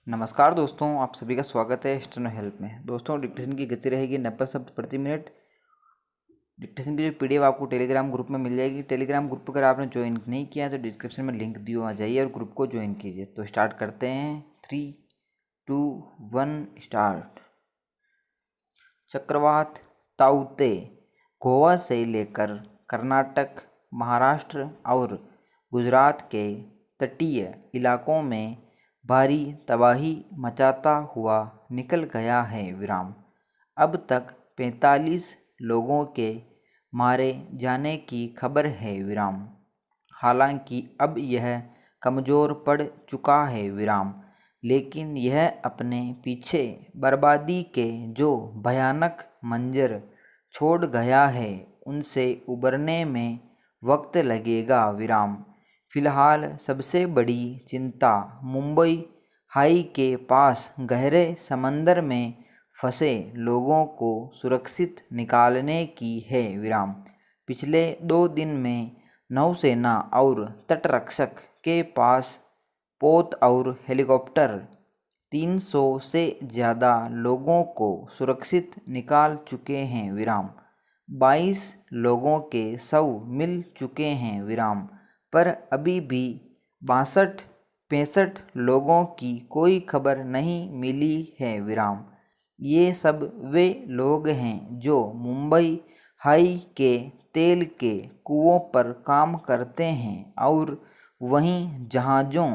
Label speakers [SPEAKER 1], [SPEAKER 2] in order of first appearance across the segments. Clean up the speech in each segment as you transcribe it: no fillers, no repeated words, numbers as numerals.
[SPEAKER 1] नमस्कार दोस्तों, आप सभी का स्वागत है स्टेनो हेल्प में। दोस्तों, डिक्टेशन की गति रहेगी 90 शब्द प्रति मिनट। डिक्टेशन की जो पीडीएफ आपको टेलीग्राम ग्रुप में मिल जाएगी। टेलीग्राम ग्रुप अगर आपने ज्वाइन नहीं किया तो डिस्क्रिप्शन में लिंक दिया हुआ जाइए और ग्रुप को ज्वाइन कीजिए। तो स्टार्ट करते हैं। 3, 2, 1 स्टार्ट। चक्रवात ताउते गोवा से लेकर कर्नाटक, महाराष्ट्र और गुजरात के तटीय इलाकों में भारी तबाही मचाता हुआ निकल गया है। अब तक 45 लोगों के मारे जाने की खबर है। हालांकि अब यह कमज़ोर पड़ चुका है। लेकिन यह अपने पीछे बर्बादी के जो भयानक मंजर छोड़ गया है उनसे उबरने में वक्त लगेगा। फिलहाल सबसे बड़ी चिंता मुंबई हाई के पास गहरे समंदर में फंसे लोगों को सुरक्षित निकालने की है। पिछले 2 दिन में नौसेना और तटरक्षक के पास पोत और हेलीकॉप्टर 300 से ज़्यादा लोगों को सुरक्षित निकाल चुके हैं। 22 लोगों के शव मिल चुके हैं। पर अभी भी 62-65 लोगों की कोई खबर नहीं मिली है। ये सब वे लोग हैं जो मुंबई हाई के तेल के कुओं पर काम करते हैं और वहीं जहाज़ों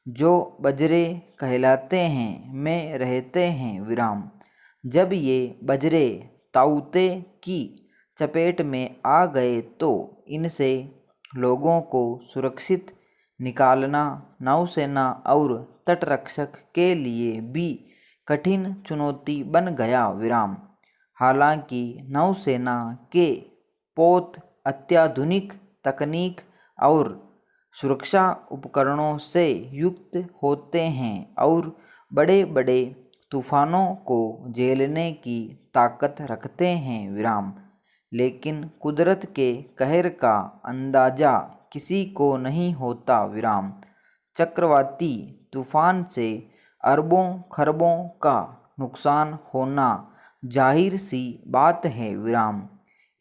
[SPEAKER 1] जो बजरे कहलाते हैं में रहते हैं। जब ये बजरे ताउते की चपेट में आ गए तो इनसे लोगों को सुरक्षित निकालना नौसेना और तटरक्षक के लिए भी कठिन चुनौती बन गया। हालांकि नौसेना के पोत अत्याधुनिक तकनीक और सुरक्षा उपकरणों से युक्त होते हैं और बड़े बड़े तूफानों को झेलने की ताकत रखते हैं। लेकिन कुदरत के कहर का अंदाज़ा किसी को नहीं होता। चक्रवाती तूफान से अरबों खरबों का नुकसान होना जाहिर सी बात है।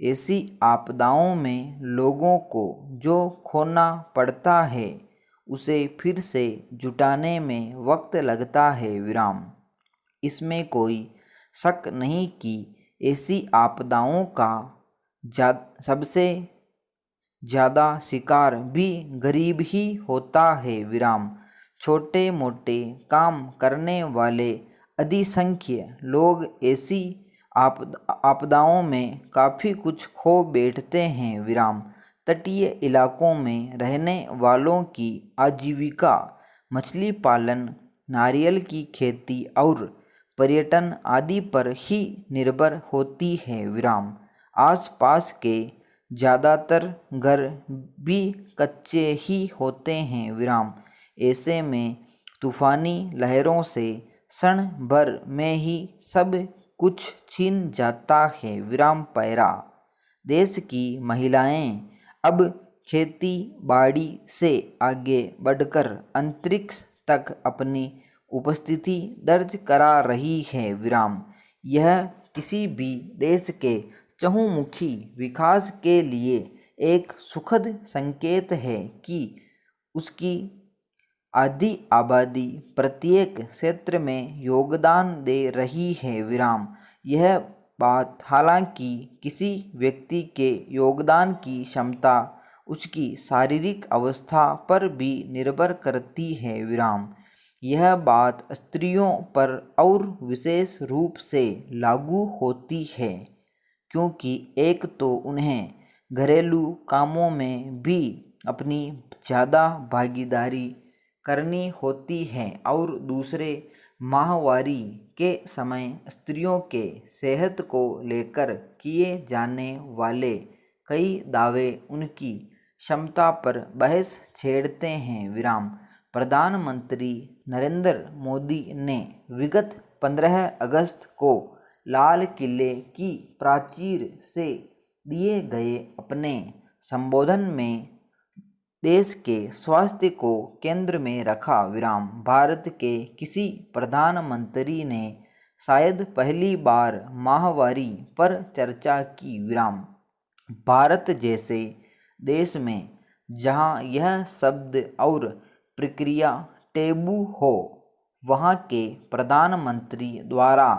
[SPEAKER 1] ऐसी आपदाओं में लोगों को जो खोना पड़ता है उसे फिर से जुटाने में वक्त लगता है। इसमें कोई शक नहीं कि ऐसी आपदाओं का सबसे ज़्यादा शिकार भी गरीब ही होता है। छोटे मोटे काम करने वाले अधिसंख्य लोग ऐसी आपदाओं में काफ़ी कुछ खो बैठते हैं। तटीय इलाकों में रहने वालों की आजीविका मछली पालन, नारियल की खेती और पर्यटन आदि पर ही निर्भर होती है। आसपास के ज़्यादातर घर भी कच्चे ही होते हैं। ऐसे में तूफ़ानी लहरों से क्षण भर में ही सब कुछ छीन जाता है। पैरा देश की महिलाएं अब खेती बाड़ी से आगे बढ़कर अंतरिक्ष तक अपनी उपस्थिति दर्ज करा रही है। यह किसी भी देश के चहुमुखी विकास के लिए एक सुखद संकेत है कि उसकी आधी आबादी प्रत्येक क्षेत्र में योगदान दे रही है। यह बात हालांकि किसी व्यक्ति के योगदान की क्षमता उसकी शारीरिक अवस्था पर भी निर्भर करती है। यह बात स्त्रियों पर और विशेष रूप से लागू होती है क्योंकि एक तो उन्हें घरेलू कामों में भी अपनी ज़्यादा भागीदारी करनी होती है और दूसरे माहवारी के समय स्त्रियों के सेहत को लेकर किए जाने वाले कई दावे उनकी क्षमता पर बहस छेड़ते हैं। प्रधानमंत्री नरेंद्र मोदी ने विगत 15 अगस्त को लाल किले की प्राचीर से दिए गए अपने संबोधन में देश के स्वास्थ्य को केंद्र में रखा विराम। भारत के किसी प्रधानमंत्री ने शायद पहली बार माहवारी पर चर्चा की विराम। भारत जैसे देश में जहां यह शब्द और प्रक्रिया टैबू हो, वहां के प्रधानमंत्री द्वारा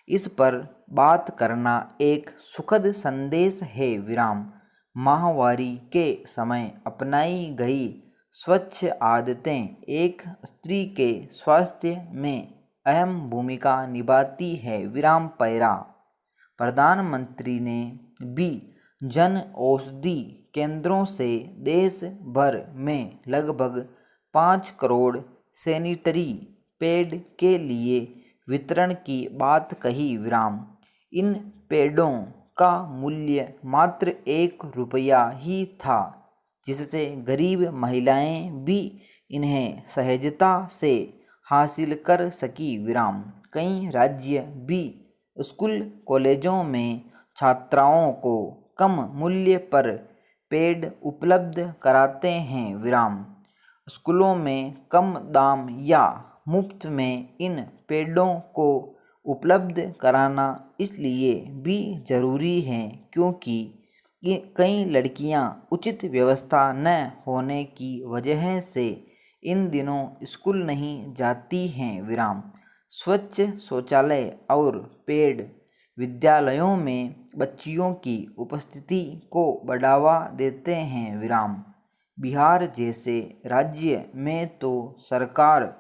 [SPEAKER 1] इस पर बात करना एक सुखद संदेश है विराम। माहवारी के समय अपनाई गई स्वच्छ आदतें एक स्त्री के स्वास्थ्य में अहम भूमिका निभाती है विराम पैरा। प्रधानमंत्री ने भी जन औषधि केंद्रों से देश भर में लगभग 5 करोड़ सैनिटरी पैड के लिए वितरण की बात कही विराम। इन पैडों का मूल्य मात्र 1 रुपया ही था, जिससे गरीब महिलाएं भी इन्हें सहजता से हासिल कर सकी विराम। कई राज्य भी स्कूल कॉलेजों में छात्राओं को कम मूल्य पर पैड उपलब्ध कराते हैं विराम। स्कूलों में कम दाम या मुफ्त में इन पैडों को उपलब्ध कराना इसलिए भी ज़रूरी है क्योंकि कई लड़कियां उचित व्यवस्था न होने की वजह से इन दिनों स्कूल नहीं जाती हैं विराम। स्वच्छ शौचालय और पैड विद्यालयों में बच्चियों की उपस्थिति को बढ़ावा देते हैं विराम। बिहार जैसे राज्य में तो सरकार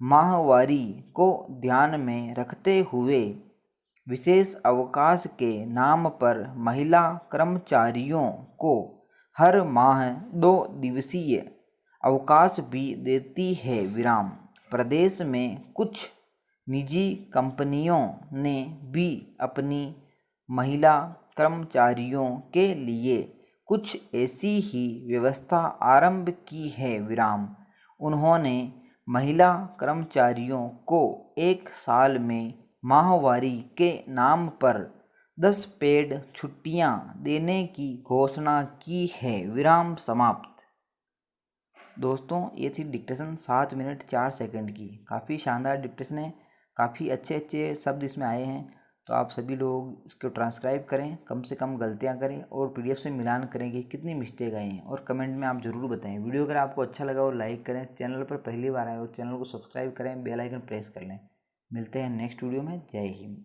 [SPEAKER 1] माहवारी को ध्यान में रखते हुए विशेष अवकाश के नाम पर महिला कर्मचारियों को हर माह 2 दिवसीय अवकाश भी देती है विराम। प्रदेश में कुछ निजी कंपनियों ने भी अपनी महिला कर्मचारियों के लिए कुछ ऐसी ही व्यवस्था आरंभ की है विराम। उन्होंने महिला कर्मचारियों को 1 साल में माहवारी के नाम पर 10 पेड छुट्टियां देने की घोषणा की है विराम। समाप्त। दोस्तों, ये थी डिक्टेशन 7 मिनट 4 सेकंड की। काफ़ी शानदार डिक्टेशन है, काफ़ी अच्छे शब्द इसमें आए हैं। तो आप सभी लोग इसको ट्रांसक्राइब करें, कम से कम गलतियां करें और पीडीएफ से मिलान करें कि कितनी मिस्टेक आई हैं और कमेंट में आप ज़रूर बताएं। वीडियो अगर आपको अच्छा लगा और लाइक करें, चैनल पर पहली बार आए और चैनल को सब्सक्राइब करें, बेल आइकन प्रेस कर लें। मिलते हैं नेक्स्ट वीडियो में। जय हिंद।